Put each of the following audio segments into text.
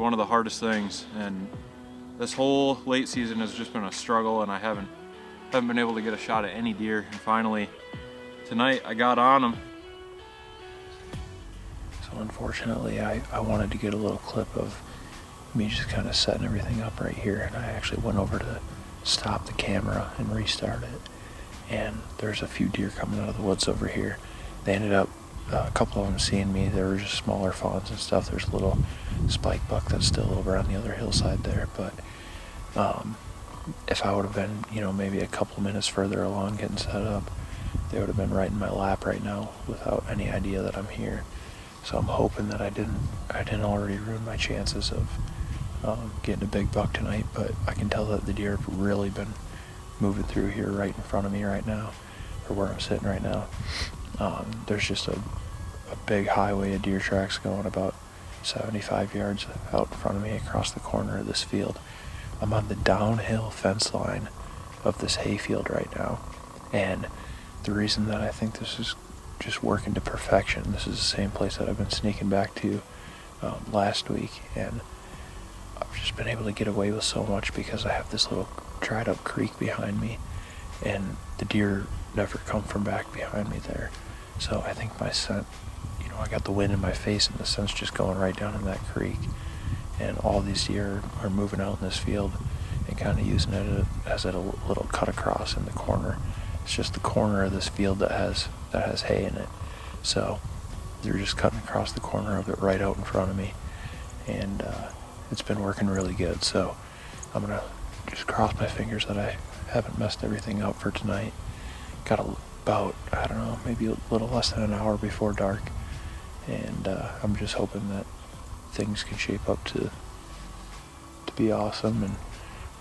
one of the hardest things, and this whole late season has just been a struggle, and I haven't been able to get a shot at any deer. And finally tonight I got on them. So unfortunately I wanted to get a little clip of me just kind of setting everything up right here, and I actually went over to stop the camera and restart it, and there's a few deer coming out of the woods over here. They ended up, a couple of them seeing me. They were just smaller fawns and stuff. There's a little spike buck that's still over on the other hillside there, but if I would have been, maybe a couple minutes further along getting set up, they would have been right in my lap right now without any idea that I'm here. So I'm hoping that I didn't already ruin my chances of getting a big buck tonight, but I can tell that the deer have really been moving through here right in front of me right now, or where I'm sitting right now. There's just a big highway of deer tracks going about 75 yards out in front of me across the corner of this field. I'm on the downhill fence line of this hayfield right now, and the reason that I think this is just working to perfection, this is the same place that I've been sneaking back to last week, and I've just been able to get away with so much because I have this little dried up creek behind me, and the deer never come from back behind me there. So I think my scent, I got the wind in my face and the scent's just going right down in that creek, and all these deer are moving out in this field and kind of using it as a little cut across in the corner. It's just the corner of this field that has hay in it, so they're just cutting across the corner of it right out in front of me, and it's been working really good. So I'm gonna just cross my fingers that I haven't messed everything up for tonight. Got about, I don't know, maybe a little less than an hour before dark, and I'm just hoping that things can shape up to be awesome and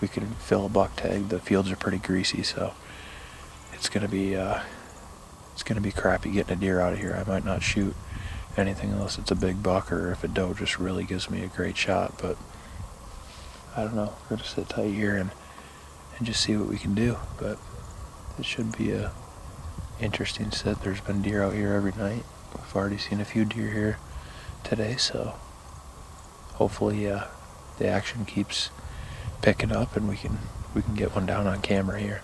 we can fill a buck tag. The fields are pretty greasy, so it's gonna be crappy getting a deer out of here. I might not shoot anything unless it's a big buck, or if a doe just really gives me a great shot, but I don't know. We're gonna sit tight here and just see what we can do, but it should be a interesting sit. There's been deer out here every night. We've already seen a few deer here today, so hopefully the action keeps picking up and we can get one down on camera here.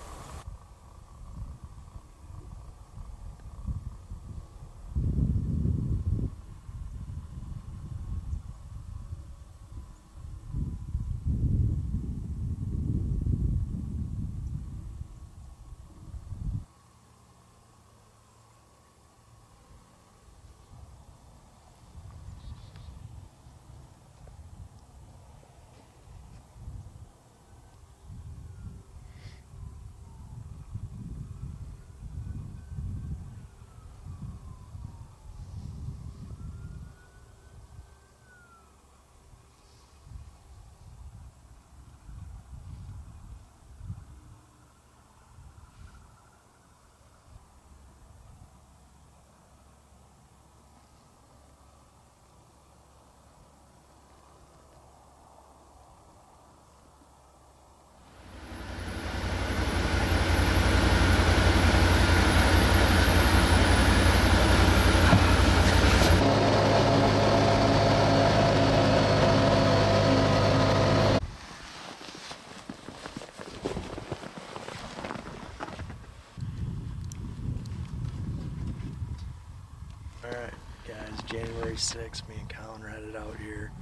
Alright guys, January 6th, me and Collin are headed out here.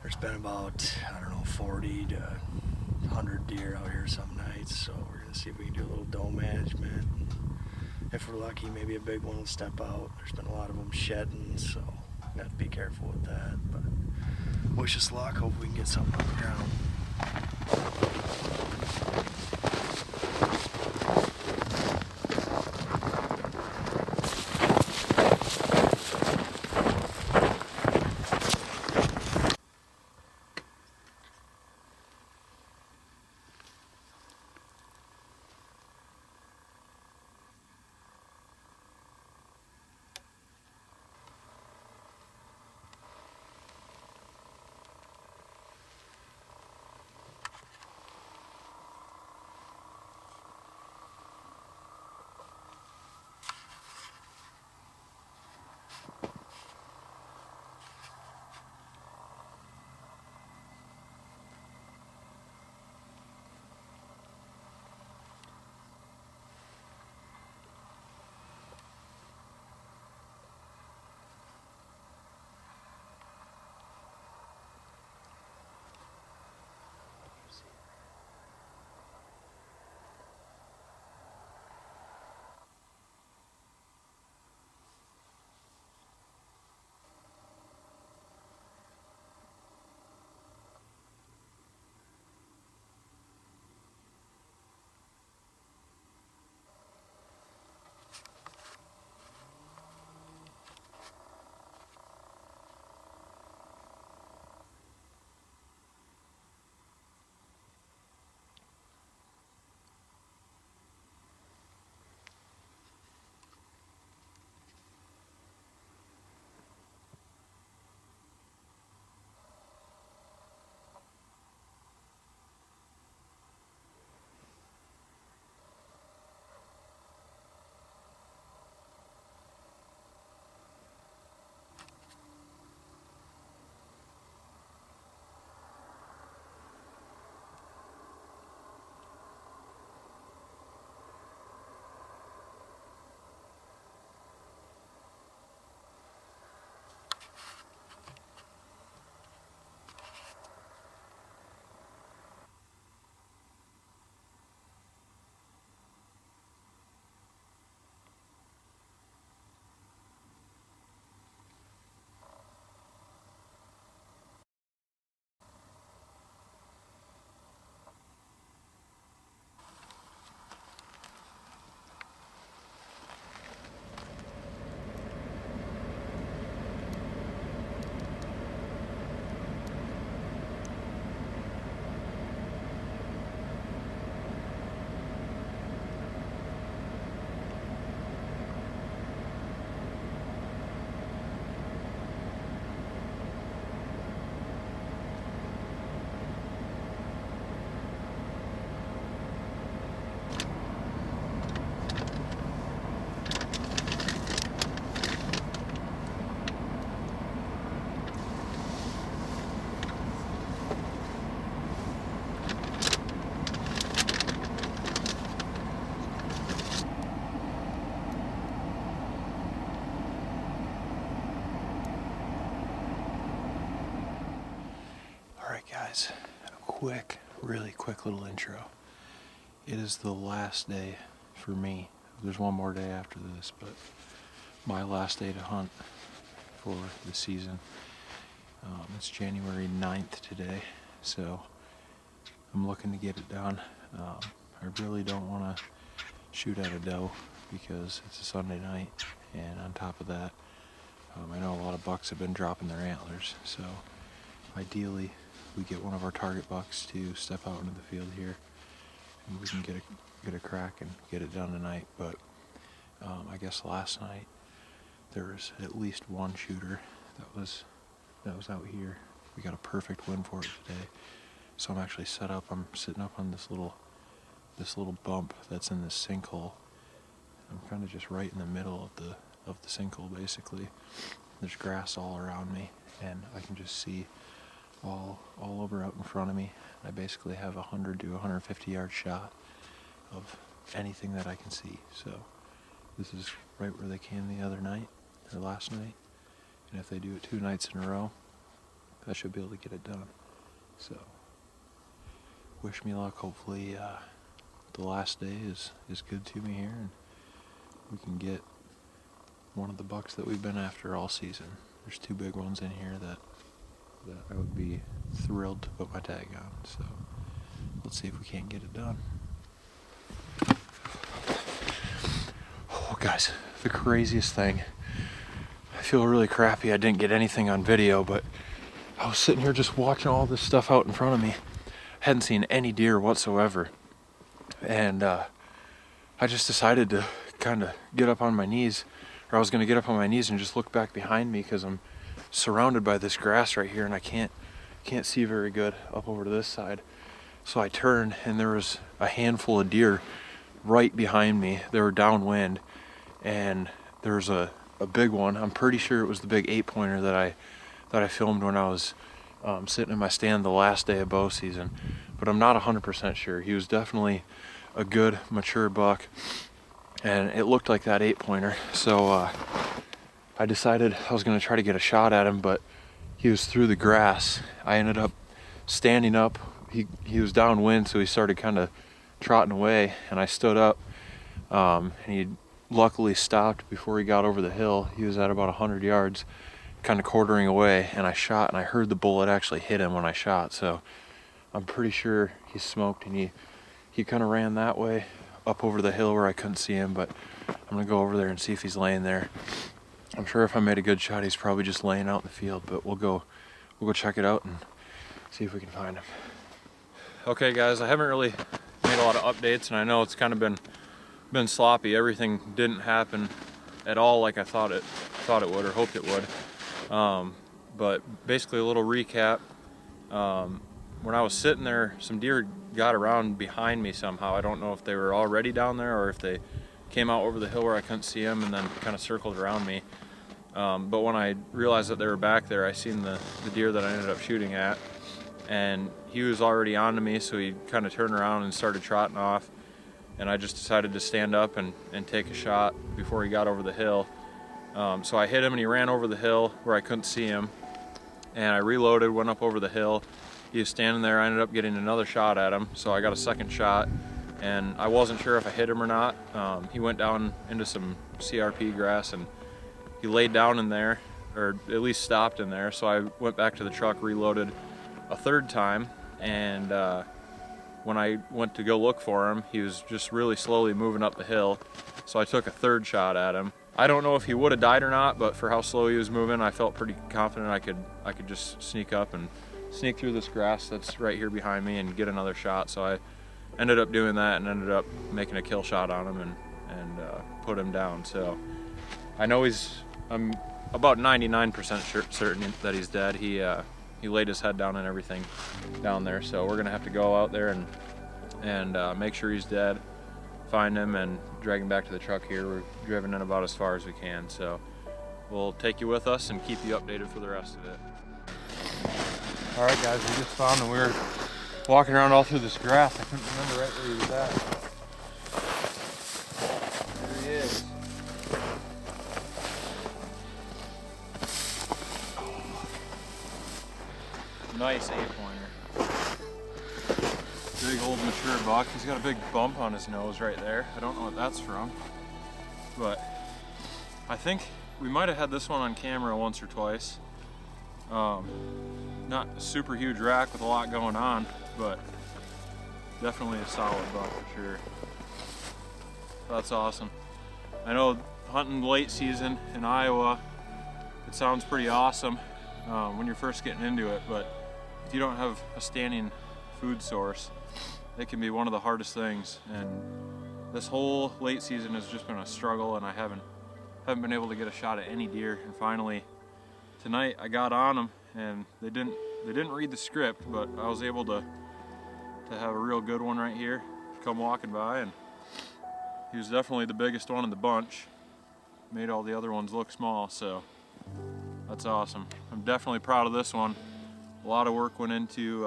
There's been about, 40 to 100 deer out here some nights, so we're going to see if we can do a little doe management. If we're lucky, maybe a big one will step out. There's been a lot of them shedding, so we have to be careful with that. But wish us luck, hope we can get something on the ground. Guys, a really quick little intro. It is the last day for me. There's one more day after this, but my last day to hunt for the season. It's January 9th today, so I'm looking to get it done. I really don't want to shoot at a doe because it's a Sunday night, and on top of that, I know a lot of bucks have been dropping their antlers, so ideally we get one of our target bucks to step out into the field here and we can get a crack and get it done tonight. But I guess last night there was at least one shooter that was out here. We got a perfect wind for it today, so I'm actually set up. I'm sitting up on this little bump that's in this sinkhole. I'm kind of just right in the middle of the sinkhole basically. There's grass all around me, and I can just see all over out in front of me. I basically have a 100 to 150 yard shot of anything that I can see. So this is right where they came the other night, or last night, and if they do it 2 nights in a row, I should be able to get it done. So wish me luck. Hopefully the last day is good to me here, and we can get one of the bucks that we've been after all season. There's 2 big ones in here that I would be thrilled to put my tag on, so let's see if we can't get it done. Oh guys, the craziest thing, I feel really crappy I didn't get anything on video, but I was sitting here just watching all this stuff out in front of me. I hadn't seen any deer whatsoever, and I just decided to kind of get up on my knees, or I was going to get up on my knees and just look back behind me because I'm surrounded by this grass right here and I can't see very good up over to this side. So I turned and there was a handful of deer right behind me. They were downwind, and there was a big one. I'm pretty sure it was the big 8-pointer that I filmed when I was sitting in my stand the last day of bow season, but I'm not 100% sure. He was definitely a good mature buck, and it looked like that 8-pointer. So I decided I was going to try to get a shot at him, but he was through the grass. I ended up standing up. He was downwind, so he started kind of trotting away, and I stood up, and he luckily stopped before he got over the hill. He was at about 100 yards, kind of quartering away, and I shot, and I heard the bullet actually hit him when I shot, so I'm pretty sure he smoked, and he kind of ran that way up over the hill where I couldn't see him, but I'm going to go over there and see if he's laying there. I'm sure if I made a good shot, he's probably just laying out in the field, but we'll go check it out and see if we can find him. Okay guys, I haven't really made a lot of updates, and I know it's kind of been sloppy. Everything didn't happen at all like I thought it would, or hoped it would. But basically a little recap. When I was sitting there, some deer got around behind me somehow. I don't know if they were already down there or if they came out over the hill where I couldn't see them and then kind of circled around me. But when I realized that they were back there, I seen the deer that I ended up shooting at, and he was already onto me, so he kind of turned around and started trotting off, and I just decided to stand up and take a shot before he got over the hill. So I hit him and he ran over the hill where I couldn't see him, and I reloaded, went up over the hill. He was standing there. I ended up getting another shot at him, so I got a second shot, and I wasn't sure if I hit him or not. He went down into some CRP grass and he laid down in there, or at least stopped in there, so I went back to the truck, reloaded a third time, and when I went to go look for him, he was just really slowly moving up the hill, so I took a third shot at him. I don't know if he would have died or not, but for how slow he was moving, I felt pretty confident I could just sneak up and sneak through this grass that's right here behind me and get another shot. So I ended up doing that and ended up making a kill shot on him and put him down. So I know I'm about 99% certain that he's dead. He laid his head down and everything down there, so we're gonna have to go out there and make sure he's dead, find him, and drag him back to the truck here. We're driven in about as far as we can, so we'll take you with us and keep you updated for the rest of it. All right guys, we just found him. We were walking around all through this grass. I couldn't remember right where he was at. There he is. Nice 8-pointer. Big old mature buck. He's got a big bump on his nose right there. I don't know what that's from, but I think we might have had this one on camera once or twice. Not a super huge rack with a lot going on, but definitely a solid buck for sure. That's awesome. I know hunting late season in Iowa, it sounds pretty awesome when you're first getting into it, but if you don't have a standing food source, it can be one of the hardest things. And this whole late season has just been a struggle, and I haven't been able to get a shot at any deer. And finally tonight I got on them, and they didn't read the script, but I was able to have a real good one right here come walking by, and he was definitely the biggest one in the bunch. Made all the other ones look small, so that's awesome. I'm definitely proud of this one. A lot of work went into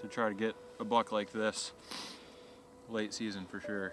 to try to get a buck like this late season for sure.